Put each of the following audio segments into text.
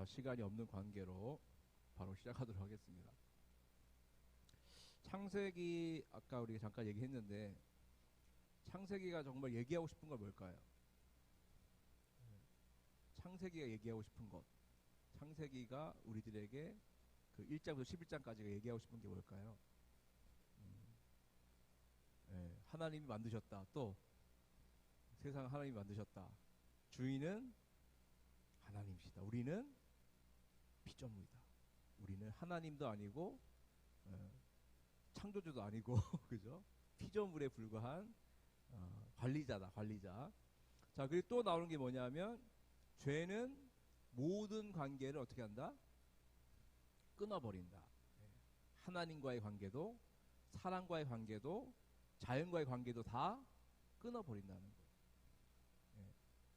시간이 없는 관계로 바로 시작하도록 하겠습니다. 창세기 아까 우리가 잠깐 얘기했는데 창세기가 정말 얘기하고 싶은 건 뭘까요? 창세기가 얘기하고 싶은 것, 창세기가 우리들에게 그 1장부터 11장까지가 얘기하고 싶은 게 뭘까요? 하나님이 만드셨다. 또 세상을 하나님이 만드셨다. 주인은 하나님이시다. 우리는 피조물이다. 우리는 하나님도 아니고 창조주도 아니고 그죠? 피조물에 불과한 관리자다. 관리자. 자, 그리고 또 나오는 게 뭐냐면 죄는 모든 관계를 어떻게 한다? 끊어버린다. 하나님과의 관계도 사람과의 관계도 자연과의 관계도 다 끊어버린다는 거예요.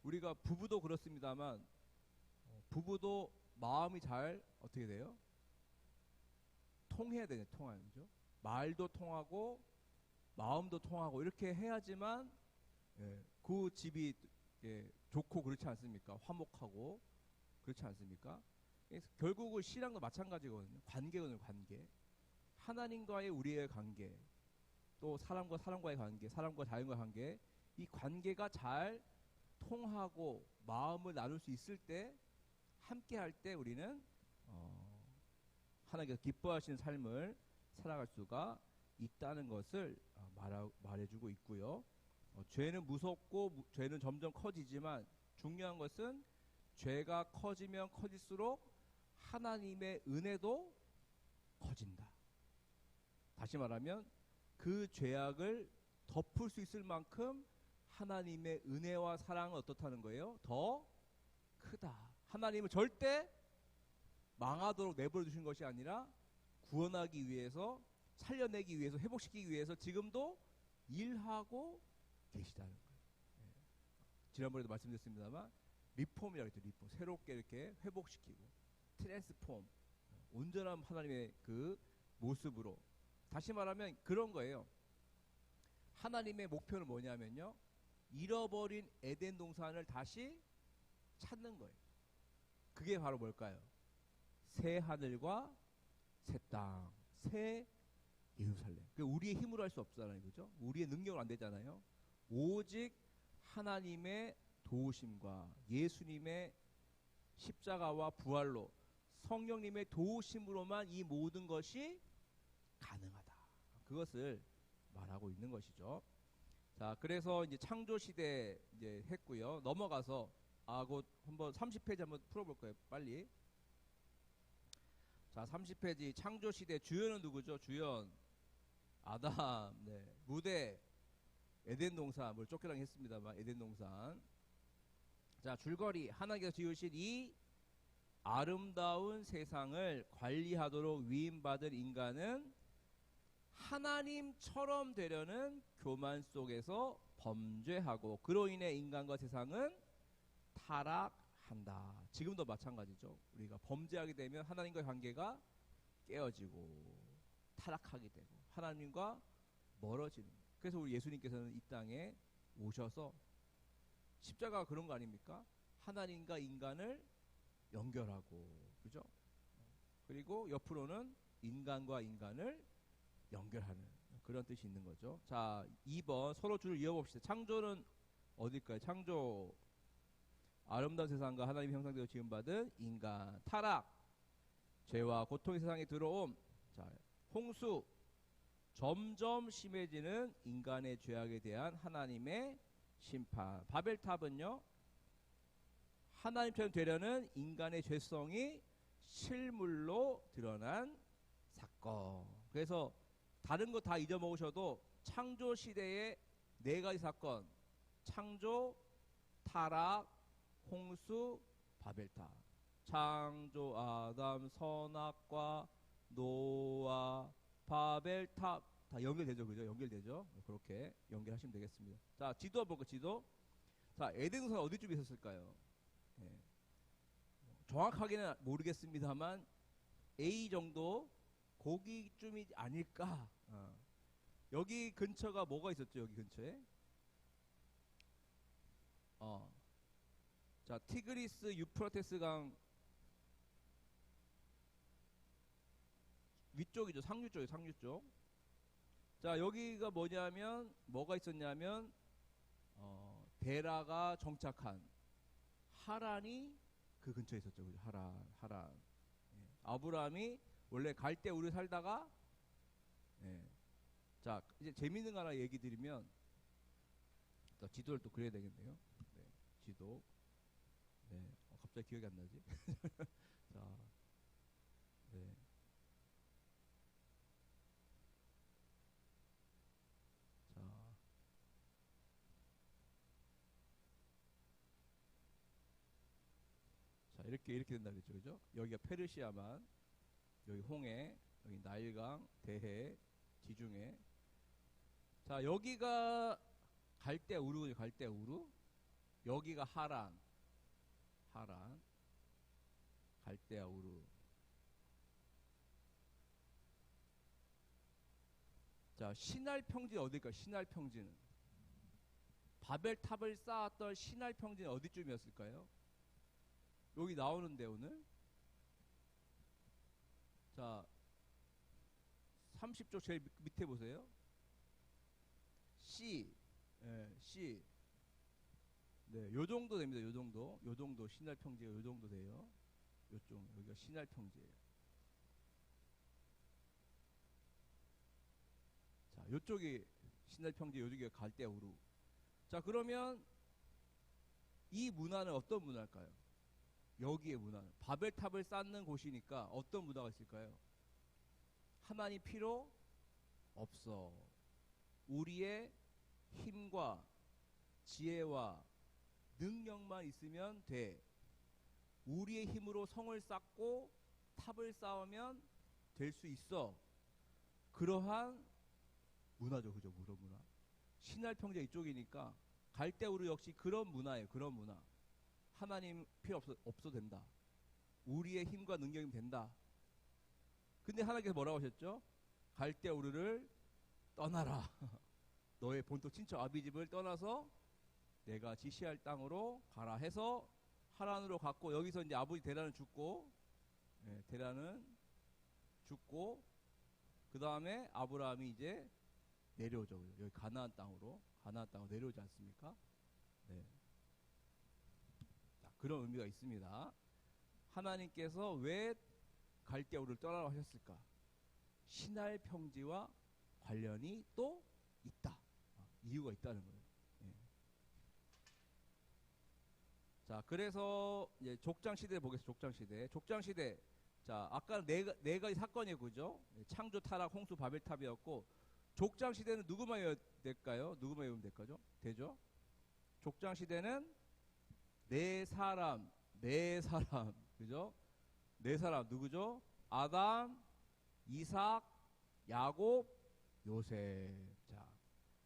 우리가 부부도 그렇습니다만 부부도 마음이 잘 어떻게 돼요? 통해야 되네. 통하죠. 말도 통하고 마음도 통하고 이렇게 해야지만 그 집이 좋고 그렇지 않습니까? 화목하고 그렇지 않습니까? 결국은 신앙도 마찬가지거든요. 관계거든요. 관계. 하나님과의 우리의 관계, 또 사람과 사람과의 관계, 사람과 자연과의 관계, 이 관계가 잘 통하고 마음을 나눌 수 있을 때, 함께 할 때 우리는 하나님께서 기뻐하시는 삶을 살아갈 수가 있다는 것을 말해주고 있고요. 죄는 무섭고 죄는 점점 커지지만 중요한 것은 죄가 커지면 커질수록 하나님의 은혜도 커진다. 다시 말하면 그 죄악을 덮을 수 있을 만큼 하나님의 은혜와 사랑은 어떻다는 거예요? 더 크다. 하나님은 절대 망하도록 내버려 두신 것이 아니라 구원하기 위해서, 살려내기 위해서, 회복시키기 위해서 지금도 일하고 계시다는 거예요. 지난번에도 말씀드렸습니다만 리폼이라고 했죠. 리폼. 새롭게 이렇게 회복시키고 트랜스폼, 온전한 하나님의 그 모습으로. 다시 말하면 그런 거예요. 하나님의 목표는 뭐냐면요, 잃어버린 에덴 동산을 다시 찾는 거예요. 그게 바로 뭘까요? 새 하늘과 새 땅, 새 예루살렘. 우리의 힘으로 할 수 없잖아요. 그죠? 우리의 능력으로 안 되잖아요. 오직 하나님의 도우심과 예수님의 십자가와 부활로 성령님의 도우심으로만 이 모든 것이 가능하다. 그것을 말하고 있는 것이죠. 자, 그래서 이제 창조 시대 이제 했고요. 넘어가서 곧 한번 30페이지 한번 풀어볼 거예요. 빨리. 자, 30페이지 창조 시대 주연은 누구죠? 주연 아담. 네. 무대 에덴 동산. 뭘 쫓겨나긴 했습니다만 에덴 동산. 자, 줄거리. 하나님께서 지으신 이 아름다운 세상을 관리하도록 위임받은 인간은 하나님처럼 되려는 교만 속에서 범죄하고 그로 인해 인간과 세상은 타락한다. 지금도 마찬가지죠. 우리가 범죄하게 되면 하나님과의 관계가 깨어지고 타락하게 되고 하나님과 멀어지는. 그래서 우리 예수님께서는 이 땅에 오셔서 십자가가 그런 거 아닙니까? 하나님과 인간을 연결하고, 그죠? 그리고 옆으로는 인간과 인간을 연결하는 그런 뜻이 있는 거죠. 자, 2번 서로 줄을 이어봅시다. 창조는 어딜까요? 창조. 아름다운 세상과 하나님의 형상대로 지음받은 인간. 타락. 죄와 고통의 세상에 들어옴. 자, 홍수. 점점 심해지는 인간의 죄악에 대한 하나님의 심판. 바벨탑은요, 하나님처럼 되려는 인간의 죄성이 실물로 드러난 사건. 그래서 다른 거 다 잊어먹으셔도 창조 시대의 4가지 사건: 창조, 타락, 홍수, 바벨탑. 창조, 아담, 선악과, 노아, 바벨탑. 다 연결되죠. 그죠? 연결되죠. 그렇게 연결하시면 되겠습니다. 자, 지도 볼까요? 지도. 자, 에덴 동산 어디쯤에 있었을까요? 정확하게는 모르겠습니다만 A 정도 거기쯤이 아닐까. 여기 근처가 뭐가 있었죠? 여기 근처에 자, 티그리스 유프라테스 강 위쪽이죠. 상류 쪽이에요. 상류 쪽. 자, 여기가 뭐냐면 뭐가 있었냐면 데라가 정착한 하란이 그 근처에 있었죠. 그죠? 하란. 예. 아브라함이 원래 갈대 우르 살다가 예. 자, 이제 재밌는 거 하나 얘기 드리면 또 지도를 또 그려야 되겠네요. 네. 지도. 네. 갑자기 기억이 안 나지? 자, 네. 자, 자, 이렇게 된다 그랬죠. 그죠? 여기가 페르시아만, 여기 홍해, 여기 나일강, 대해, 지중해. 자, 여기가 갈대 우르, 갈대 우르. 여기가 하란, 갈대 우르. 자, 시날 평지 어딜까? 시날 평지는 바벨탑을 쌓았던 시날 평지는 어디쯤이었을까요? 여기 나오는데 오늘. 자, 30쪽 제일 밑에 보세요. C, 예, C. 네, 요 정도 됩니다. 요 정도 신할 평지가 요 정도 돼요. 요쪽 여기가 신할 평지예요. 자, 요쪽이 신할 평지, 요쪽이 갈대 우루. 자, 그러면 이 문화는 어떤 문화일까요? 여기의 문화는 바벨탑을 쌓는 곳이니까 어떤 문화가 있을까요? 하나님 필요 없어. 우리의 힘과 지혜와 능력만 있으면 돼. 우리의 힘으로 성을 쌓고 탑을 쌓으면 될 수 있어. 그러한 문화죠. 그죠? 그런 문화. 신할 평지 이쪽이니까 갈대우르 역시 그런 문화예요. 그런 문화. 하나님 필요 없어도 된다. 우리의 힘과 능력이면 된다. 근데 하나님께서 뭐라고 하셨죠? 갈대우르를 떠나라. 너의 본토 친척 아비집을 떠나서 내가 지시할 땅으로 가라 해서 하란으로 갔고, 여기서 이제 아버지 데라는 죽고, 예, 데라는 죽고, 그 다음에 아브라함이 이제 내려오죠. 여기 가나안 땅으로 내려오지 않습니까? 네. 자, 그런 의미가 있습니다. 하나님께서 왜 갈대우를 떠나라고 하셨을까? 신할 평지와 관련이 또 있다. 이유가 있다는 거예요. 예. 자, 그래서 이제 족장 시대 보겠습니다. 족장 시대. 자, 아까 네 가지 사건이 그죠? 창조, 타락, 홍수, 바벨탑이었고, 족장 시대는 누구만 외우면 될까요? 누구만 외우면 될까죠? 되죠? 족장 시대는 네 사람, 그죠? 네 사람 누구죠? 아담, 이삭, 야곱, 요셉.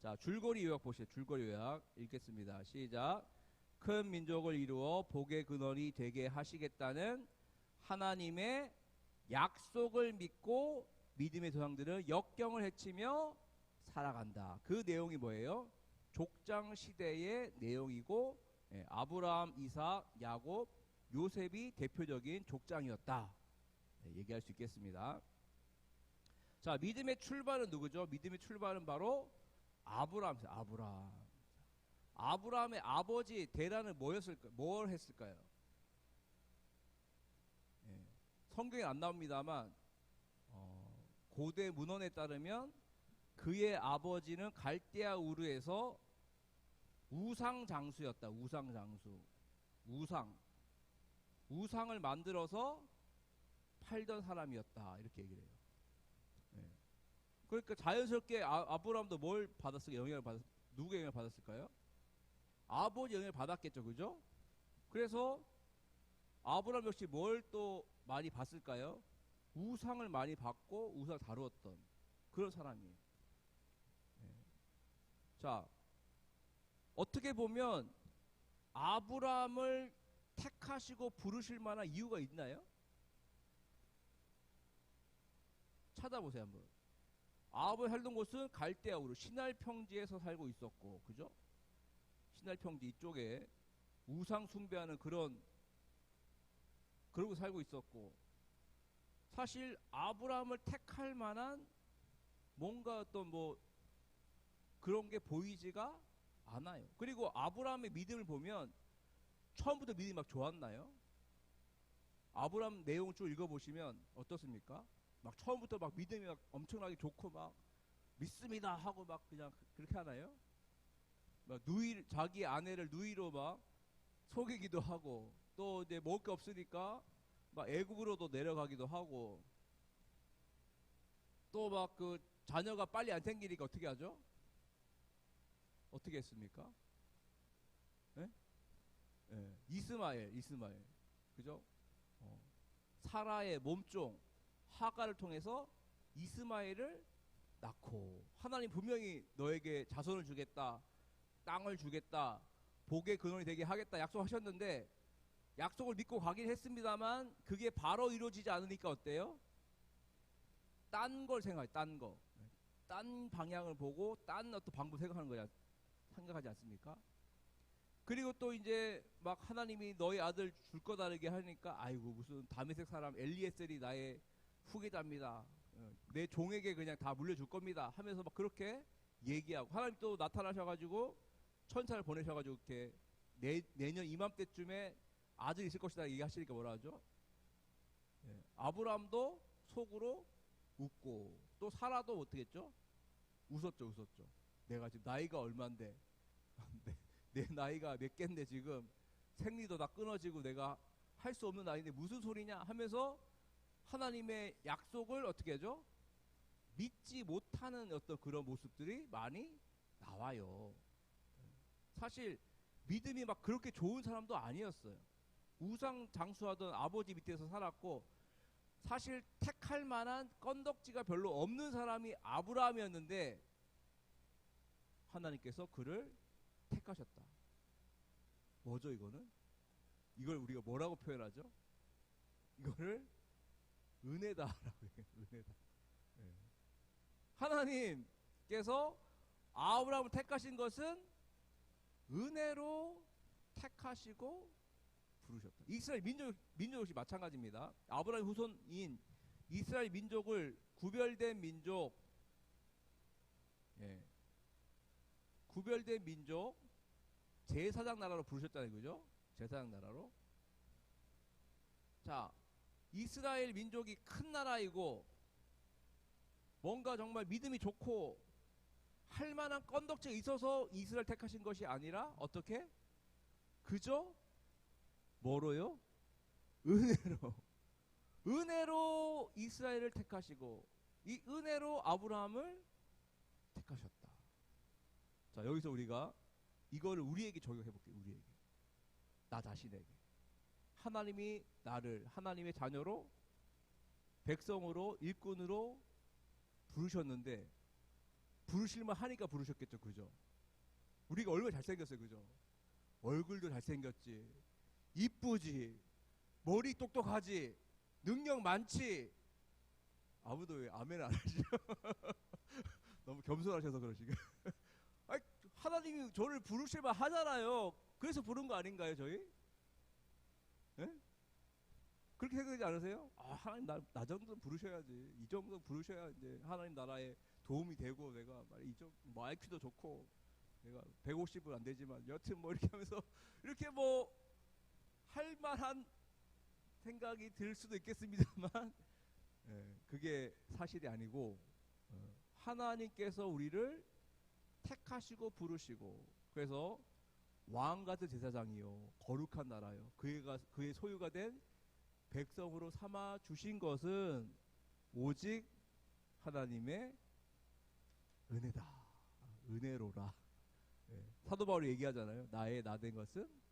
자, 줄거리 요약 보시죠. 줄거리 요약 읽겠습니다. 시작. 큰 민족을 이루어 복의 근원이 되게 하시겠다는 하나님의 약속을 믿고 믿음의 조상들은 역경을 헤치며 살아간다. 그 내용이 뭐예요? 족장 시대의 내용이고, 예, 아브라함, 이삭, 야곱, 요셉이 대표적인 족장이었다. 네, 얘기할 수 있겠습니다. 자, 믿음의 출발은 누구죠? 믿음의 출발은 바로 아브라함의 아버지 데라는 뭘 했을까요? 예, 성경에 안 나옵니다만 고대 문헌에 따르면 그의 아버지는 갈대아 우르에서 우상장수였다. 우상을 만들어서 팔던 사람이었다. 이렇게 얘기를 해요. 예. 그러니까 자연스럽게 아브라함도 뭘 받았을까요? 누구의 영향을 받았을까요? 아버지 영향을 받았겠죠. 그죠? 그래서 아브라함 역시 뭘 또 많이 봤을까요? 우상을 많이 받고 우상을 다루었던 그런 사람이에요. 네. 자, 어떻게 보면 아브라함을 택하시고 부르실 만한 이유가 있나요? 찾아보세요 한번. 아브라함이 살던 곳은 갈대아 우르 시날 평지에서 살고 있었고, 그죠? 시날 평지 이쪽에 우상 숭배하는 그러고 살고 있었고, 사실 아브라함을 택할 만한 뭔가 어떤 뭐 그런 게 보이지가 않아요. 그리고 아브라함의 믿음을 보면 처음부터 믿음이 막 좋았나요? 아브라함 내용을 쭉 읽어보시면 어떻습니까? 막 처음부터 막 믿음이 막 엄청나게 좋고 막 믿습니다 하고 막 그냥 그렇게 하나요? 막 자기 아내를 누이로 막 속이기도 하고, 또 이제 먹을 게 없으니까 막 애굽으로도 내려가기도 하고, 또 막 그 자녀가 빨리 안 생기니까 어떻게 하죠? 어떻게 했습니까? 예? 예. 이스마엘. 그죠? 어. 사라의 몸종 하가를 통해서 이스마엘을 낳고, 하나님 분명히 너에게 자손을 주겠다, 땅을 주겠다, 복의 근원이 되게 하겠다 약속하셨는데, 약속을 믿고 가긴 했습니다만 그게 바로 이루어지지 않으니까 어때요? 딴 걸 생각해. 딴 방향을 보고 딴 어떤 방법 생각하지 않습니까? 그리고 또 이제 막 하나님이 너희 아들 줄 거다 이렇게 하니까, 아이고 무슨 다메섹 사람 엘리에셀이 나의 후계자입니다, 내 종에게 그냥 다 물려줄 겁니다 하면서 막 그렇게 얘기하고, 하나님 또 나타나셔가지고 천사를 보내셔가지고 이렇게 내년 이맘때쯤에 아들이 있을 것이다 얘기하시니까 뭐라 하죠? 예. 아브라함도 속으로 웃고, 또 사라도 어떻게 했죠? 웃었죠. 내가 지금 나이가 얼만데 내 나이가 몇 갠데 지금 생리도 다 끊어지고 내가 할 수 없는 나이인데 무슨 소리냐 하면서 하나님의 약속을 어떻게 하죠? 믿지 못하는 어떤 그런 모습들이 많이 나와요. 사실 믿음이 막 그렇게 좋은 사람도 아니었어요. 우상 장수하던 아버지 밑에서 살았고, 사실 택할 만한 건덕지가 별로 없는 사람이 아브라함이었는데 하나님께서 그를 택하셨다. 뭐죠 이거는? 이걸 우리가 뭐라고 표현하죠? 이거를 은혜다라고 해요. 은혜다. 네. 하나님께서 아브라함을 택하신 것은 은혜로 택하시고 부르셨다. 이스라엘 민족 역시 마찬가지입니다. 아브라함 후손인 이스라엘 민족을 구별된 민족, 예, 구별된 민족, 제사장 나라로 부르셨다는 거죠. 제사장 나라로. 자, 이스라엘 민족이 큰 나라이고 뭔가 정말 믿음이 좋고 할 만한 건덕지가 있어서 이스라엘 택하신 것이 아니라 어떻게? 그저 뭐로요? 은혜로 이스라엘을 택하시고, 이 은혜로 아브라함을 택하셨다. 자, 여기서 우리가 이거를 우리에게 적용해 볼게요. 우리에게, 나 자신에게. 하나님이 나를 하나님의 자녀로, 백성으로, 일꾼으로 부르셨는데, 부르실만 하니까 부르셨겠죠. 그죠? 우리가 얼마나 잘생겼어요. 그죠? 얼굴도 잘생겼지, 이쁘지, 머리 똑똑하지, 능력 많지. 아무도 왜 아멘 안 하시죠? 너무 겸손하셔서 그러시게. 하나님이 저를 부르실만 하잖아요. 그래서 부른 거 아닌가요, 저희? 예? 그렇게 생각하지 않으세요? 아, 하나님 나 정도는 부르셔야지. 이 정도 부르셔야 이제 하나님 나라에 도움이 되고, 내가 뭐 IQ도 좋고, 내가 150은 안 되지만 여튼 뭐 이렇게 하면서 이렇게 뭐 할 만한 생각이 들 수도 있겠습니다만, 예, 그게 사실이 아니고, 하나님께서 우리를 택하시고 부르시고, 그래서 왕 같은 제사장이요 거룩한 나라요 그의 소유가 된 백성으로 삼아 주신 것은 오직 하나님의 은혜다. 은혜로라. 예, 사도 바울이 얘기하잖아요. 나의 나 된 것은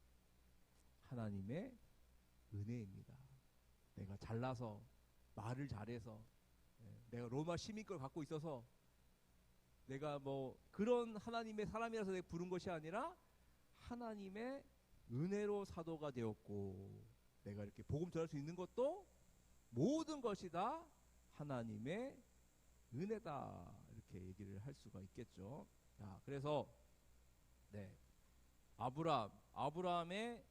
하나님의 은혜입니다. 내가 잘나서, 말을 잘해서, 내가 로마 시민권을 갖고 있어서, 내가 뭐 그런 하나님의 사람이라서 내가 부른 것이 아니라 하나님의 은혜로 사도가 되었고, 내가 이렇게 복음 전할 수 있는 것도 모든 것이 다 하나님의 은혜다, 이렇게 얘기를 할 수가 있겠죠. 자, 그래서 네, 아브라함의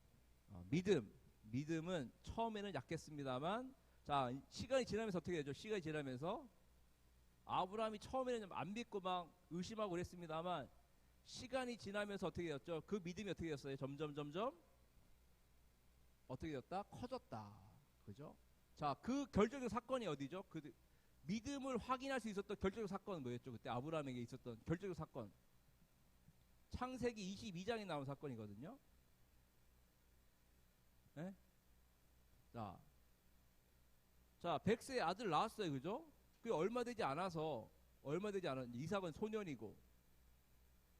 믿음은 처음에는 약했습니다만 자, 시간이 지나면서 어떻게 되죠? 시간이 지나면서 아브라함이 처음에는 좀 안 믿고 막 의심하고 그랬습니다만 시간이 지나면서 어떻게 되었죠? 그 믿음이 어떻게 되었어요? 점점 어떻게 되었다? 커졌다. 그죠? 자, 그 결정적 사건이 어디죠? 그 믿음을 확인할 수 있었던 결정적 사건은 뭐였죠? 그때 아브라함에게 있었던 결정적 사건. 창세기 22장에 나온 사건이거든요. 네? 자, 백세의 아들 낳았어요. 그죠? 그게 얼마 되지 않아서, 이삭은 소년이고.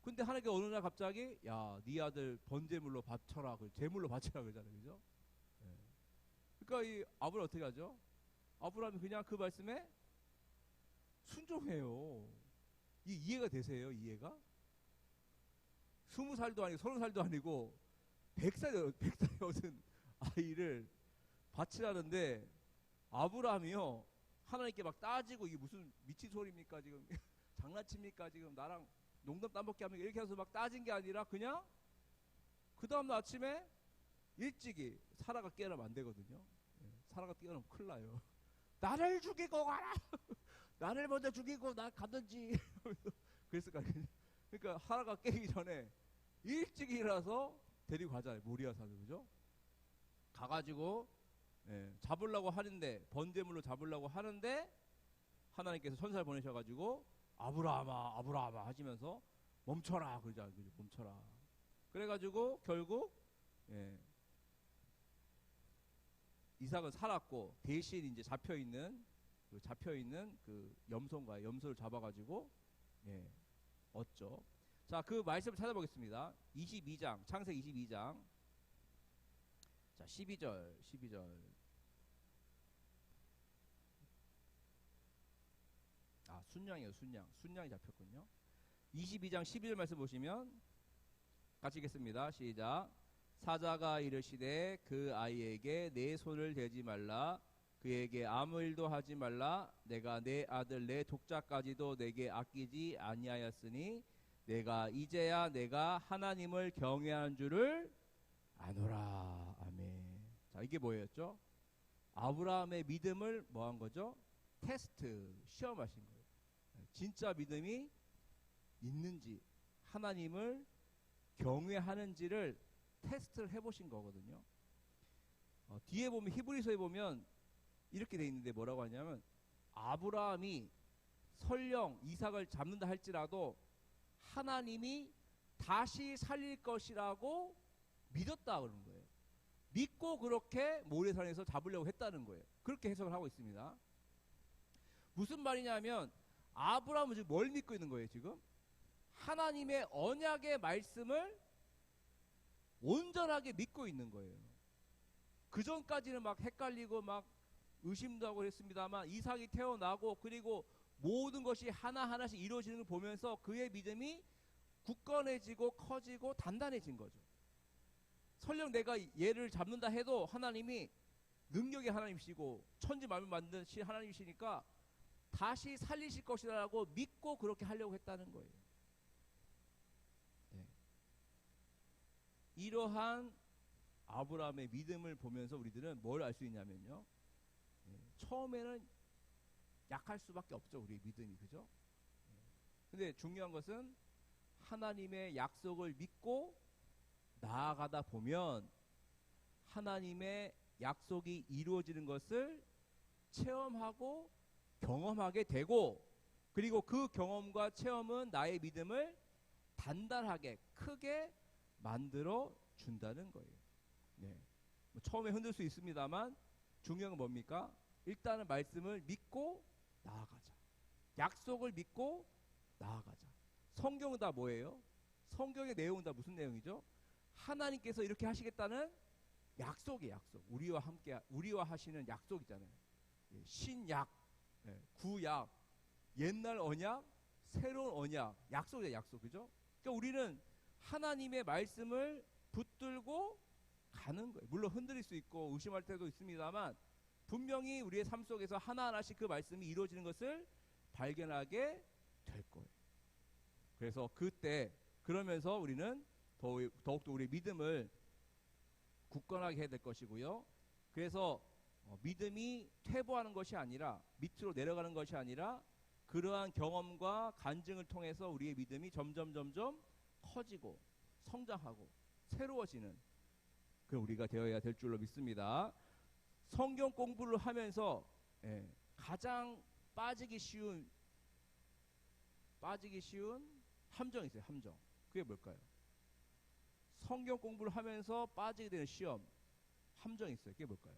근데 하나님께 어느 날 갑자기, 야, 네 아들 번제물로 바쳐라. 제물로 바쳐라. 그러잖아요. 그죠? 네. 그러니까 이 아브라함 어떻게 하죠? 아브라함이 그냥 그 말씀에 순종해요. 이해가 되세요? 이해가? 20살도 아니고 30살도 아니고 100살이 얻은 아이를 바치라는데 아브라함이요 하나님께 막 따지고 이게 무슨 미친 소리입니까 지금 장난칩니까 지금 나랑 농담 따먹게 하면 이렇게 해서 막 따진 게 아니라 그냥 그 다음날 아침에 일찍이 사라가 깨어나면 안 되거든요. 사라가 깨어나면 큰일 나요. 나를 죽이고 가라. 나를 먼저 죽이고 나 가든지. 그랬을 거 아니에요. 그러니까 사라가 깨기 전에 일찍 일어나서 데리고 가잖아요. 모리아산을. 그죠? 가가지고 잡으려고 하는데 번제물로 잡으려고 하는데 하나님께서 천사를 보내셔가지고 아브라함아 아브라함아 하시면서 멈춰라 그러자. 멈춰라. 그래가지고 결국 이삭은 살았고 대신 이제 잡혀있는 그 염소를 잡아가지고 얻죠. 자, 그 말씀을 찾아보겠습니다. 22장 창세기 22장 자 12절 순양이에요. 순양이 잡혔군요. 22장 12절 말씀 보시면 같이 읽겠습니다. 시작. 사자가 이르시되 그 아이에게 내 손을 대지 말라 그에게 아무 일도 하지 말라 내가 내 아들 내 독자까지도 내게 아끼지 아니하였으니 내가 이제야 내가 하나님을 경외한 줄을 아노라. 아멘. 자, 이게 뭐였죠? 아브라함의 믿음을 뭐한 거죠? 테스트, 시험하신 거예요. 진짜 믿음이 있는지 하나님을 경외하는지를 테스트를 해보신 거거든요. 뒤에 보면 히브리서에 보면 이렇게 돼 있는데 뭐라고 하냐면 아브라함이 설령 이삭을 잡는다 할지라도 하나님이 다시 살릴 것이라고 믿었다 그러는 거예요. 믿고 그렇게 모래산에서 잡으려고 했다는 거예요. 그렇게 해석을 하고 있습니다. 무슨 말이냐면 아브라함은 지금 뭘 믿고 있는 거예요? 지금 하나님의 언약의 말씀을 온전하게 믿고 있는 거예요. 그 전까지는 막 헷갈리고 막 의심도 하고 했습니다만 이삭이 태어나고 그리고 모든 것이 하나하나씩 이루어지는 걸 보면서 그의 믿음이 굳건해지고 커지고 단단해진 거죠. 설령 내가 얘를 잡는다 해도 하나님이 능력의 하나님이시고 천지 만물 만드신 하나님이시니까 다시 살리실 것이라고 믿고 그렇게 하려고 했다는 거예요. 이러한 아브라함의 믿음을 보면서 우리들은 뭘 알 수 있냐면요. 처음에는 약할 수밖에 없죠. 우리의 믿음이. 그죠? 근데 중요한 것은 하나님의 약속을 믿고 나아가다 보면 하나님의 약속이 이루어지는 것을 체험하고 경험하게 되고 그리고 그 경험과 체험은 나의 믿음을 단단하게 크게 만들어 준다는 거예요. 뭐 처음에 흔들 수 있습니다만 중요한 건 뭡니까? 일단은 말씀을 믿고 나아가자. 약속을 믿고 나아가자. 성경은 다 뭐예요? 성경의 내용은 다 무슨 내용이죠? 하나님께서 이렇게 하시겠다는 약속이에요. 약속. 우리와 함께 우리와 하시는 약속이잖아요. 신약, 구약, 옛날 언약, 새로운 언약, 약속이에요. 약속. 그죠? 그러니까 우리는 하나님의 말씀을 붙들고 가는 거예요. 물론 흔들릴 수 있고 의심할 때도 있습니다만 분명히 우리의 삶 속에서 하나하나씩 그 말씀이 이루어지는 것을 발견하게 될 거예요. 그래서 그때 그러면서 우리는 더욱더 우리의 믿음을 굳건하게 해야 될 것이고요. 그래서 믿음이 퇴보하는 것이 아니라, 밑으로 내려가는 것이 아니라, 그러한 경험과 간증을 통해서 우리의 믿음이 점점 커지고 성장하고 새로워지는 그 우리가 되어야 될 줄로 믿습니다. 성경 공부를 하면서 가장 빠지기 쉬운 함정이 있어요. 함정. 그게 뭘까요? 성경 공부를 하면서 빠지게 되는 시험, 함정이 있어요. 그게 뭘까요?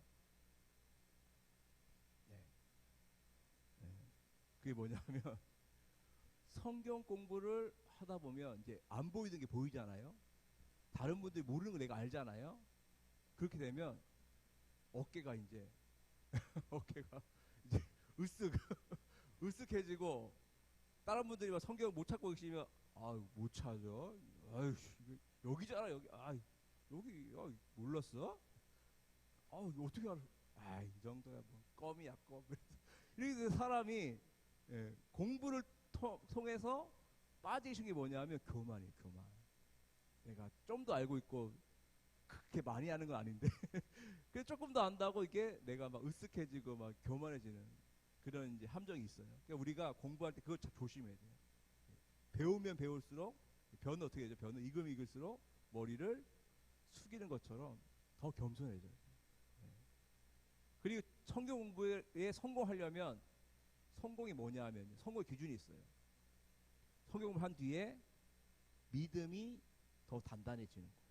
그게 뭐냐면 성경 공부를 하다 보면 이제 안 보이는 게 보이잖아요. 다른 분들이 모르는 거 내가 알잖아요. 그렇게 되면 어깨가 이제 으쓱해지고, 다른 분들이 막 성경을 못 찾고 계시면 못 찾아. 아유, 여기잖아 여기. 여기 몰랐어? 이거 어떻게 알아? 이 정도야 뭐 껌이야 껌. 이렇게 돼서 사람이 공부를 통해서 빠지신 게 뭐냐면 교만이에요. 교만. 내가 좀 더 알고 있고 그렇게 많이 하는 건 아닌데 그래서 조금 더 안다고 이게 내가 막 으쓱해지고 막 교만해지는 그런 이제 함정이 있어요. 그러니까 우리가 공부할 때 그거 참 조심해야 돼요. 배우면 배울수록, 변은 어떻게 되죠? 변은 익을수록 머리를 숙이는 것처럼 더 겸손해져요. 그리고 성경 공부에 성공하려면 성공이 뭐냐 하면 성공의 기준이 있어요. 성경 공부를 한 뒤에 믿음이 더 단단해지는 거예요.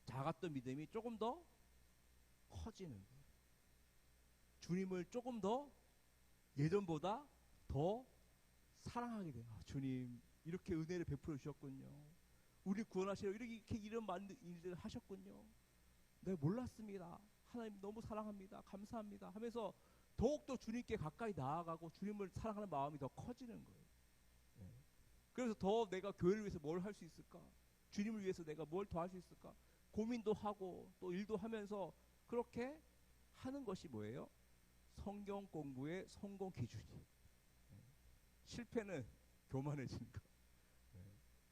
작았던 믿음이 조금 더 커지는 거예요. 주님을 조금 더 예전보다 더 사랑하게 돼요. 주님 이렇게 은혜를 베풀어 주셨군요. 우리 구원하시려 이렇게 이런 많은 일들을 하셨군요. 내가 몰랐습니다. 하나님 너무 사랑합니다. 감사합니다 하면서 더욱더 주님께 가까이 나아가고 주님을 사랑하는 마음이 더 커지는 거예요. 그래서 더 내가 교회를 위해서 뭘 할 수 있을까? 주님을 위해서 내가 뭘 더 할 수 있을까? 고민도 하고 또 일도 하면서 그렇게 하는 것이 뭐예요? 성경 공부의 성공 기준이. 실패는 교만해지는 거.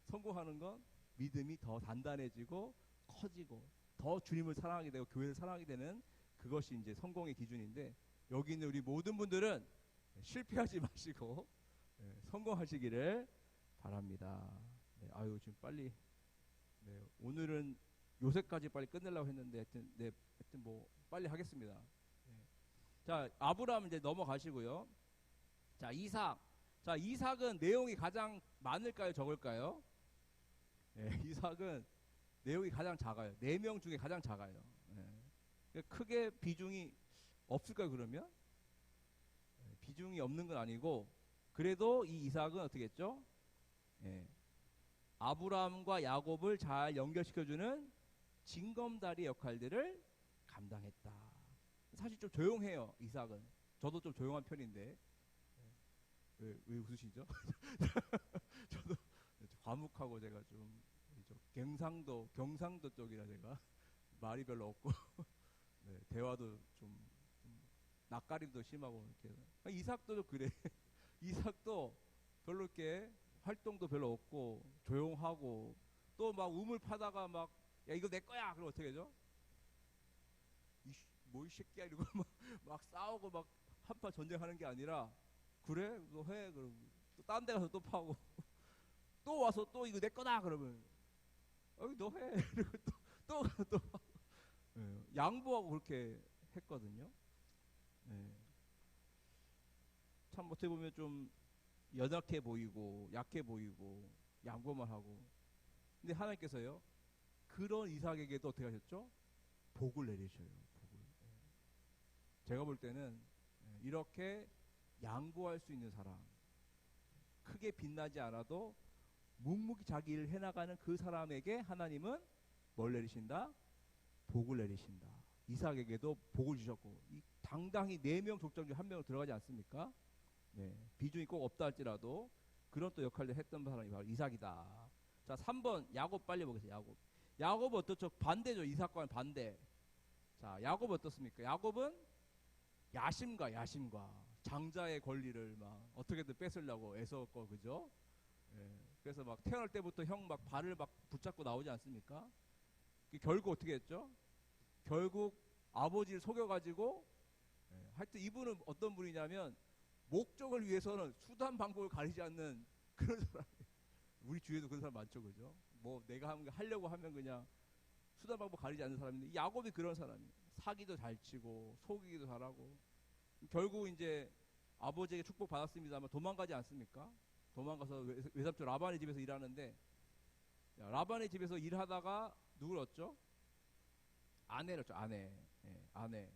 성공하는 건 믿음이 더 단단해지고 커지고 더 주님을 사랑하게 되고 교회를 사랑하게 되는 그것이 이제 성공의 기준인데, 여기 있는 우리 모든 분들은 실패하지 마시고 성공하시기를 바랍니다. 아유 지금 빨리 오늘은 요새까지 빨리 끝내려고 했는데 하여튼 뭐 빨리 하겠습니다. 자, 아브라함 이제 넘어가시고요. 자, 이삭. 자, 이삭은 내용이 가장 많을까요, 적을까요? 이삭은 내용이 가장 작아요. 4명 중에 가장 작아요. 크게 비중이 없을까요, 그러면? 비중이 없는 건 아니고, 그래도 이 이삭은 어떻게 했죠? 아브라함과 야곱을 잘 연결시켜주는 징검다리 역할들을 감당했다. 사실 좀 조용해요, 이삭은. 저도 좀 조용한 편인데. 왜 웃으시죠? 저도 과묵하고 제가 좀 경상도 쪽이라 제가 말이 별로 없고 대화도 좀 낯가림도 심하고 이렇게. 이삭도 좀 그래. 이삭도 별로 이렇게 활동도 별로 없고 조용하고, 또 막 우물 파다가 막 야 이거 내 거야 그럼 어떻게 하죠? 뭐 이 새끼야 이러고 막 싸우고 막 한판 전쟁하는 게 아니라, 그래 너 해 그럼 또 딴 데 가서 또 파고 또 와서 또 이거 내 거다 그러면 너 해 이러고 또 양보하고 그렇게 했거든요. 참 어떻게 보면 좀 연약해 보이고 약해 보이고 양보만 하고, 근데 하나님께서요 그런 이삭에게도 어떻게 하셨죠? 복을 내리셔요. 복을. 제가 볼 때는 이렇게 양보할 수 있는 사람, 크게 빛나지 않아도 묵묵히 자기 일을 해나가는 그 사람에게 하나님은 뭘 내리신다? 복을 내리신다. 이삭에게도 복을 주셨고, 당당히 4명 족장 중 1명으로 들어가지 않습니까? 비중이 꼭 없다 할지라도 그런 또 역할을 했던 사람이 바로 이삭이다. 자, 3번 야곱 빨리 보겠습니다. 야곱 어떻죠? 반대죠. 이삭과는 반대. 자, 야곱 어떻습니까? 야곱은 야심과 장자의 권리를 막 어떻게든 뺏으려고 애썼고, 그죠? 그래서 막 태어날 때부터 형 막 발을 막 붙잡고 나오지 않습니까? 결국 어떻게 했죠? 결국 아버지를 속여가지고 하여튼 이분은 어떤 분이냐면 목적을 위해서는 수단 방법을 가리지 않는 그런 사람. 우리 주위에도 그런 사람 많죠, 그죠? 뭐 내가 하려고 하면 그냥 수단 방법 가리지 않는 사람인데 야곱이 그런 사람이에요. 사기도 잘 치고 속이기도 잘하고 결국 이제 아버지에게 축복 받았습니다만 도망가지 않습니까? 도망가서 외삼촌 라반의 집에서 일하는데 라반의 집에서 일하다가 누굴 얻죠? 아내를 얻죠. 아내. 아내.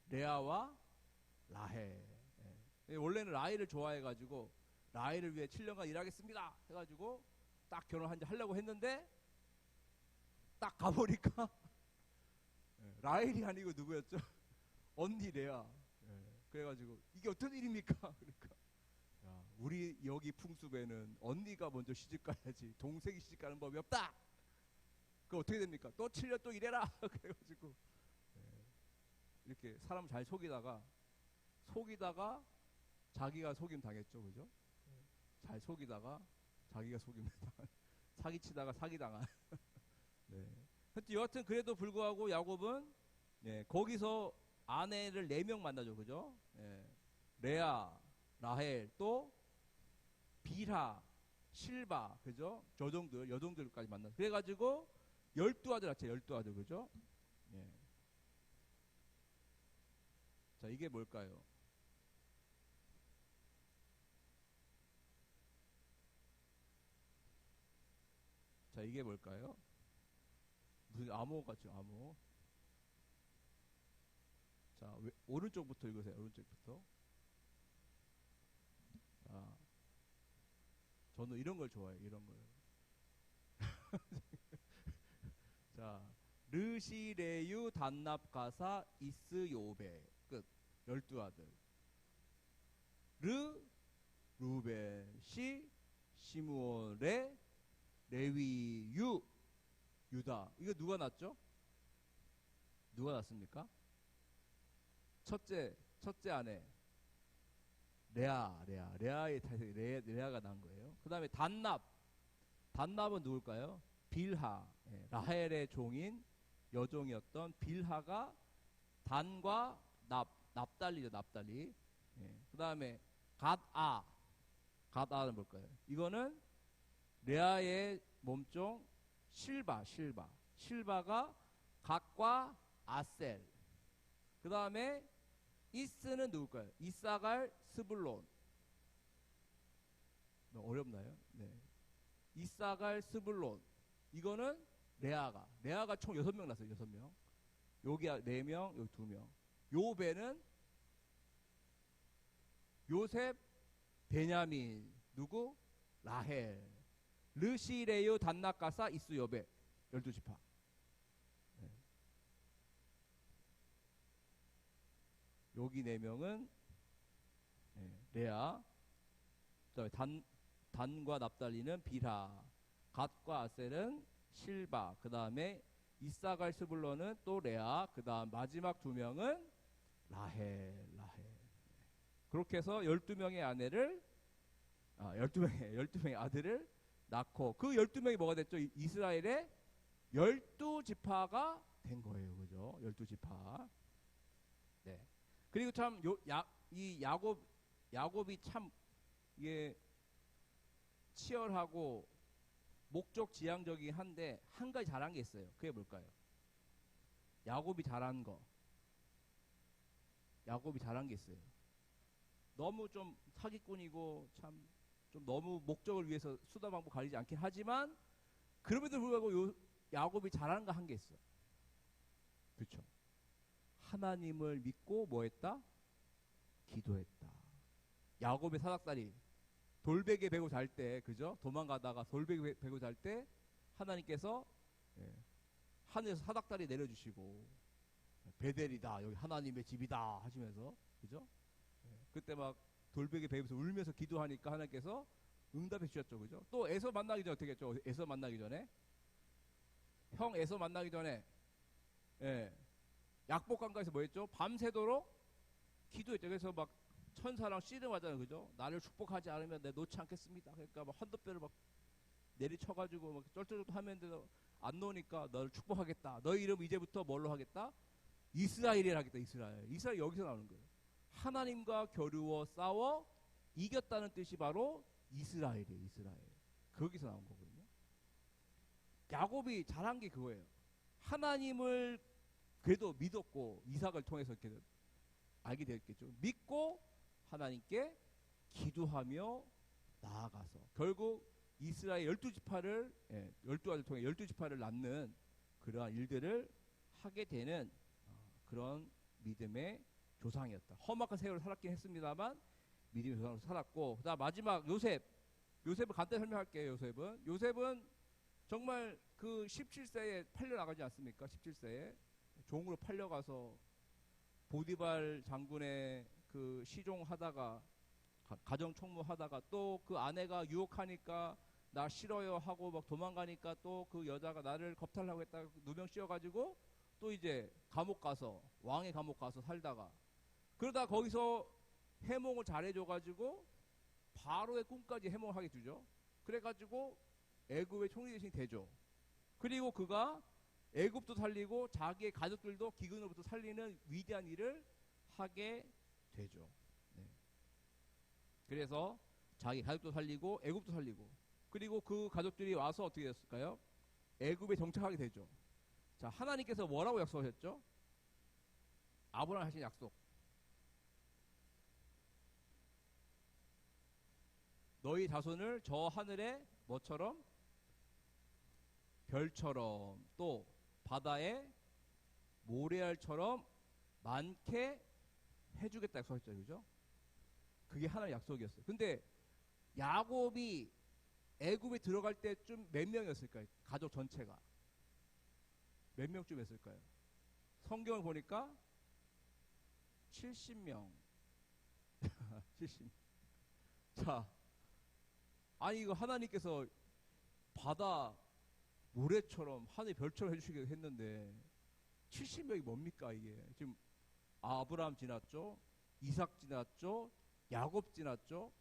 레아와 라헬. 원래는 라헬을 좋아해가지고 라헬을 위해 7년간 일하겠습니다 해가지고 딱 하려고 했는데 딱 가보니까 라헬이 아니고 누구였죠? 언니 레아. 그래가지고 이게 어떤 일입니까? 그러니까 야, 우리 여기 풍습에는 언니가 먼저 시집 가야지 동생이 시집 가는 법이 없다. 그 어떻게 됩니까? 또 7년 또 일해라. 그래가지고 이렇게 사람 잘 속이다가 자기가 속임 당했죠, 그죠? 잘 속이다가 자기가 속임 당한 사기치다가 사기당한. 네. 여하튼 그래도 불구하고 야곱은 거기서 아내를 4명 만나죠, 그죠? 레아, 라헬, 또 빌하, 실바, 그죠? 여종들까지 만나. 그래가지고 12아들 낳죠, 12아들, 그죠? 자, 이게 뭘까요? 자, 이게 뭘까요? 무슨 암호 같죠, 암호. 자, 오른쪽부터 읽으세요, 오른쪽부터. 자, 저는 이런 걸 좋아해요, 이런 걸. 자, 르시레유 단납가사 이스 요베 끝. 12아들. 루벤 시 시므온 레위 유다. 이거 누가 낳았죠? 누가 낳습니까? 첫째 아내 레아의 타이틀 레아가 낳은 거예요. 그 다음에 단납은 누굴까요? 빌하. 라헬의 종인 여종이었던 빌하가 단과 납달리죠, 납달리. 그 다음에 갓아는 뭘까요? 이거는 레아의 몸종 실바가 갓과 아셀. 그 다음에 이스는 누굴까요? 이사갈 스불론. 어렵나요? 네. 이사갈 스불론. 이거는 레아가 총 6명 났어요. 6명. 여기 4명, 여기 2명. 요배는 요셉, 베냐민, 누구? 라헬. 르시레요 단나가사 이스 요배. 12지파. 네. 여기 4명은 레아. 그다음에 단과 납달리는 빌하. 갓과 아셀은 실바. 그 다음에 이사갈 스불론은 또 레아. 그 다음 마지막 2명은 라헬. 그렇게 해서 12명의 아내를 12명의 아들을 낳고 그 12명이 뭐가 됐죠? 이스라엘의 12지파가 된 거예요. 그죠? 12지파. 네. 그리고 참 이 야곱이 참 이게 치열하고 목적 지향적이긴 한데 한 가지 잘한 게 있어요. 그게 뭘까요? 야곱이 잘한 게 있어요. 너무 좀 사기꾼이고 참 좀 너무 목적을 위해서 수단 방법 가리지 않긴 하지만 그럼에도 불구하고 야곱이 잘하는 거 한 게 있어. 그렇죠? 하나님을 믿고 뭐 했다? 기도했다. 야곱의 사닥다리 돌베개 베고 잘 때, 그죠? 도망가다가 돌베개 베고 잘 때 하나님께서 하늘에서 사닥다리 내려주시고 베델이다, 여기 하나님의 집이다 하시면서, 그죠? 그때 막 돌베개 베면서 울면서 기도하니까 하나님께서 응답해 주셨죠, 그죠? 또 에서 만나기 전에 어떻게 했죠? 에서 만나기 전에 형 에서 만나기 전에 약복강가에서 뭐 했죠? 밤새도록 기도했죠. 그래서 막 천사랑 씨름하잖아요, 그죠? 나를 축복하지 않으면 내 놓지 않겠습니다. 그러니까 막 헌도뼈를 막 내리쳐가지고 막 쩔쩔쩔 하면 안 놓으니까 너를 축복하겠다. 너희 이름 이제부터 뭘로 하겠다? 이스라엘이라 하겠다. 이스라엘. 이스라엘 여기서 나오는 거예요. 하나님과 겨루어 싸워 이겼다는 뜻이 바로 이스라엘이에요. 이스라엘. 거기서 나온 거거든요. 야곱이 잘한 게 그거예요. 하나님을 그래도 믿었고 이삭을 통해서 이렇게 알게 됐겠죠. 믿고 하나님께 기도하며 나아가서 결국 이스라엘 12지파를 12아들 통해 12지파를 낳는 그러한 일들을 하게 되는 그런 믿음의 조상이었다. 험악한 세월을 살았긴 했습니다만 믿음의 조상으로 살았고, 그다음 마지막 요셉을 간단히 설명할게요. 요셉은 정말 그 17세에 팔려나가지 않습니까? 17세에 종으로 팔려가서 보디발 장군의 그 시종하다가 가정 총무하다가 또 그 아내가 유혹하니까 나 싫어요 하고 막 도망가니까 또 그 여자가 나를 겁탈하고 했다가 누명 씌워가지고 또 이제 감옥 가서 왕의 감옥 가서 살다가 그러다 거기서 해몽을 잘해줘가지고 바로의 꿈까지 해몽하게 주죠. 그래가지고 애굽의 총리 대신이 되죠. 그리고 그가 애굽도 살리고 자기의 가족들도 기근으로부터 살리는 위대한 일을 하게 되죠. 네. 그래서 자기 가족도 살리고 애굽도 살리고 그리고 그 가족들이 와서 어떻게 됐을까요? 애굽에 정착하게 되죠. 자, 하나님께서 뭐라고 약속하셨죠? 아브라함 하신 약속. 너희 자손을 저 하늘의 뭐처럼? 별처럼 또 바다의 모래알처럼 많게 해주겠다 약속했죠. 그죠? 그게 하나의 약속이었어요. 근데 야곱이 애굽에 들어갈 때쯤 몇 명이었을까요? 가족 전체가 몇 명쯤 했을까요? 성경을 보니까 70명 70명. 자, 아니 이거 하나님께서 바다 모래처럼 하늘 별처럼 해주시기로 했는데 70명이 뭡니까 이게? 지금 아브라함 지났죠, 이삭 지났죠, 야곱 지났죠,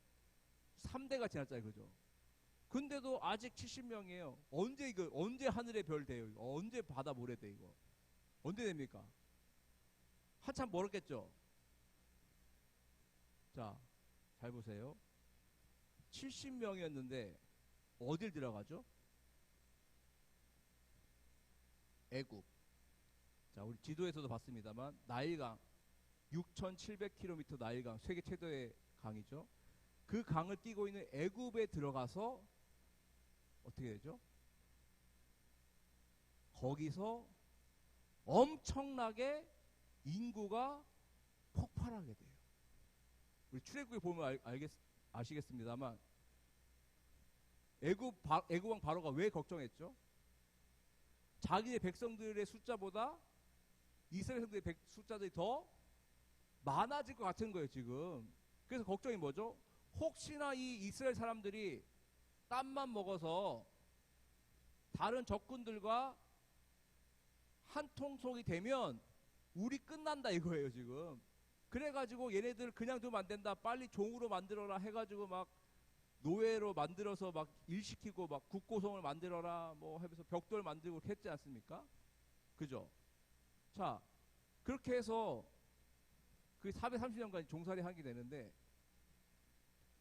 3대가 지났잖아요. 그죠? 근데도 아직 70명이에요. 언제 하늘의 별 돼요? 이거? 언제 바다 모래 돼 이거? 언제 됩니까? 한참 멀었겠죠? 자, 잘 보세요. 70명이었는데 어딜 들어가죠? 애굽. 자, 우리 지도에서도 봤습니다만 나일강 6,700km 나일강, 세계 최대의 강이죠. 그 강을 띄고 있는 애굽에 들어가서 어떻게 되죠? 거기서 엄청나게 인구가 폭발하게 돼요. 우리 출애굽에 보면 아시겠습니다만 애굽왕 바로가 왜 걱정했죠? 자기의 백성들의 숫자보다 이스라엘 백성들의 숫자들이 더 많아질 것 같은 거예요 지금. 그래서 걱정이 뭐죠? 혹시나 이 이스라엘 사람들이 땀만 먹어서 다른 적군들과 한 통속이 되면 우리 끝난다 이거예요 지금. 그래가지고 얘네들 그냥 두면 안 된다, 빨리 종으로 만들어라 해가지고 막 노예로 만들어서 막 일시키고 막 국고성을 만들어라 뭐 하면서 벽돌 만들고 했지 않습니까? 그죠? 자, 그렇게 해서 그 430년간 종살이 하게 되는데,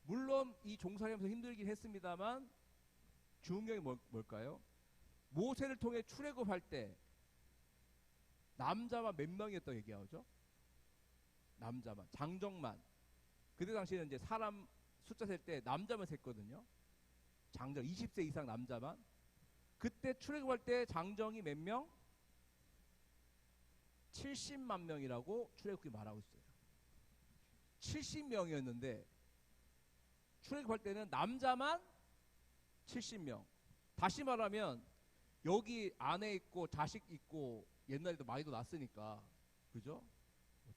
물론 이 종살이하면서 힘들긴 했습니다만 중요한 게 뭘까요? 모세를 통해 출애굽할 때 남자만 몇 명이었다고 얘기하죠? 남자만, 장정만. 그때 당시에는 이제 사람 숫자 셀 때 남자만 셌거든요. 장정 20세 이상 남자만. 그때 출애굽할 때 장정이 몇 명? 70만 명이라고 출애굽기 말하고 있어요. 70명이었는데 출애굽할 때는 남자만 70명. 다시 말하면 여기 아내 있고 자식 있고 옛날에도 많이도 낳았으니까, 그죠?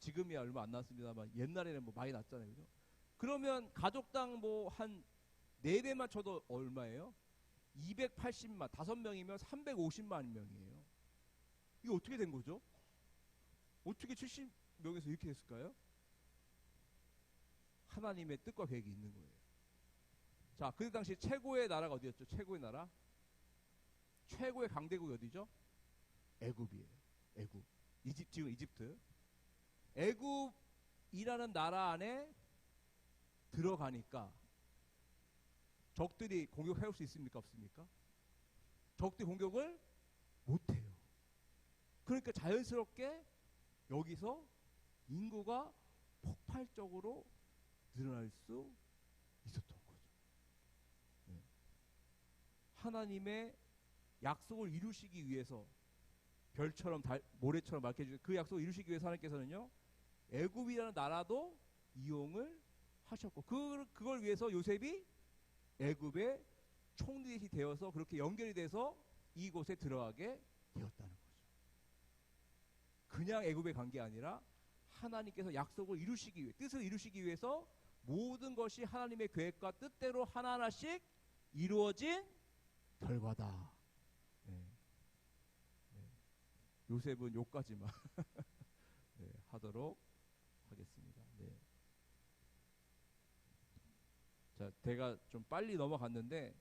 지금이야 얼마 안 낳았습니다만 옛날에는 뭐 많이 낳았잖아요. 그죠? 그러면 가족당 뭐 한 4배만 쳐도 얼마예요? 280만, 5명이면 350만 명이에요. 이게 어떻게 된 거죠? 어떻게 70명에서 이렇게 됐을까요? 하나님의 뜻과 계획이 있는 거예요. 자, 그 당시 최고의 나라가 어디였죠? 최고의 나라? 최고의 강대국이 어디죠? 애굽이에요. 애굽. 지금 이집트. 애굽이라는 나라 안에 들어가니까 적들이 공격해올 수 있습니까? 없습니까? 적들이 공격을 못해요. 그러니까 자연스럽게 여기서 인구가 폭발적으로 늘어날 수 있었던 거죠. 네. 하나님의 약속을 이루시기 위해서 별처럼 모래처럼 밝혀주신 그 약속을 이루시기 위해서 하나님께서는요, 애굽이라는 나라도 이용을 하셨고, 그걸 위해서 요셉이 애굽의 총리이 되어서 그렇게 연결이 돼서 이곳에 들어가게 되었다는 거죠. 그냥 애굽에 간 게 아니라 하나님께서 약속을 이루시기 위해, 뜻을 이루시기 위해서 모든 것이 하나님의 계획과 뜻대로 하나하나씩 이루어진 결과다. 네. 네. 요셉은 요까지만 네, 하도록 하겠습니다. 네. 자, 제가 좀 빨리 넘어갔는데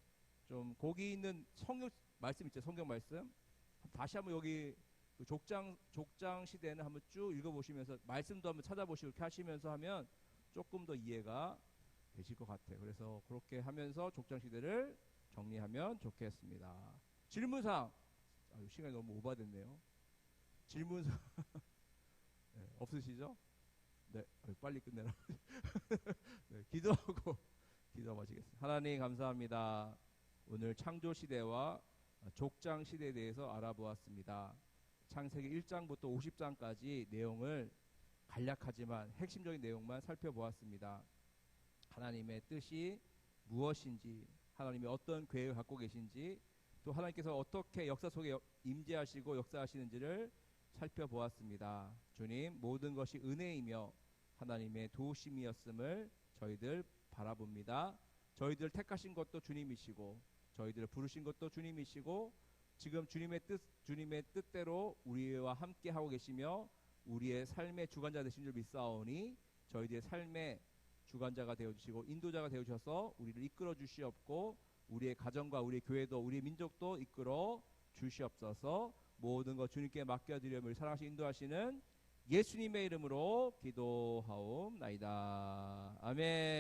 좀 거기 있는 성경 말씀 있죠? 성경 말씀 다시 한번 여기 그 족장 시대는 한번 쭉 읽어보시면서 말씀도 한번 찾아보시고 이렇게 하시면서 하면 조금 더 이해가 되실 것 같아요. 그래서 그렇게 하면서 족장 시대를 정리하면 좋겠습니다. 질문사항, 시간이 너무 오버됐네요. 질문사항 네, 없으시죠? 네, 빨리 끝내라. 네, 기도하고 기도 마치겠습니다. 하나님 감사합니다. 오늘 창조 시대와 족장 시대에 대해서 알아보았습니다. 창세기 1장부터 50장까지 내용을 간략하지만 핵심적인 내용만 살펴보았습니다. 하나님의 뜻이 무엇인지, 하나님이 어떤 계획을 갖고 계신지, 또 하나님께서 어떻게 역사 속에 임재하시고 역사하시는지를 살펴보았습니다. 주님, 모든 것이 은혜이며 하나님의 도우심이었음을 저희들 바라봅니다. 저희들 택하신 것도 주님이시고 저희들을 부르신 것도 주님이시고 지금 주님의 뜻대로 우리와 함께 하고 계시며 우리의 삶의 주관자 되신 줄 믿사오니 저희들의 삶의 주관자가 되어주시고 인도자가 되어주셔서 우리를 이끌어 주시옵고 우리의 가정과 우리의 교회도 우리의 민족도 이끌어 주시옵소서. 모든 것 주님께 맡겨드리며 사랑하시고 인도하시는 예수님의 이름으로 기도하옵나이다. 아멘.